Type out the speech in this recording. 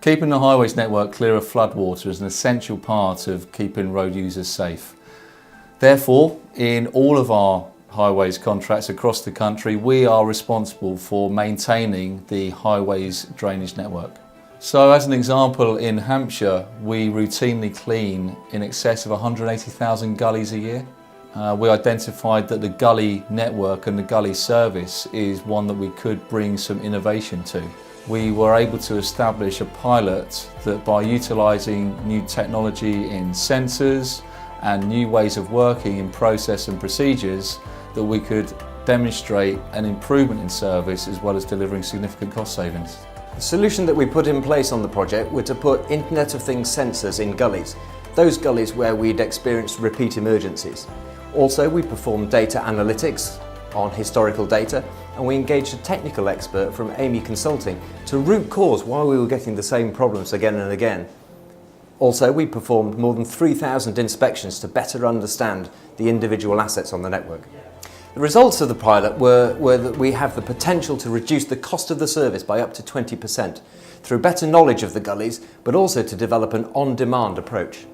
Keeping the highways network clear of floodwater is an essential part of keeping road users safe. Therefore, in all of our highways contracts across the country, we are responsible for maintaining the highways drainage network. So as an example, in Hampshire, we routinely clean in excess of 180,000 gullies a year. We identified that the gully network and the gully service is one that we could bring some innovation to. We were able to establish a pilot that by utilising new technology in sensors and new ways of working in process and procedures, that we could demonstrate an improvement in service as well as delivering significant cost savings. The solution that we put in place on the project were to put Internet of Things sensors in gullies, those gullies where we'd experienced repeat emergencies. Also, we performed data analytics on historical data, and we engaged a technical expert from Amey Consulting to root cause why we were getting the same problems again and again. Also, we performed more than 3,000 inspections to better understand the individual assets on the network. The results of the pilot were that we have the potential to reduce the cost of the service by up to 20% through better knowledge of the gullies, but also to develop an on-demand approach.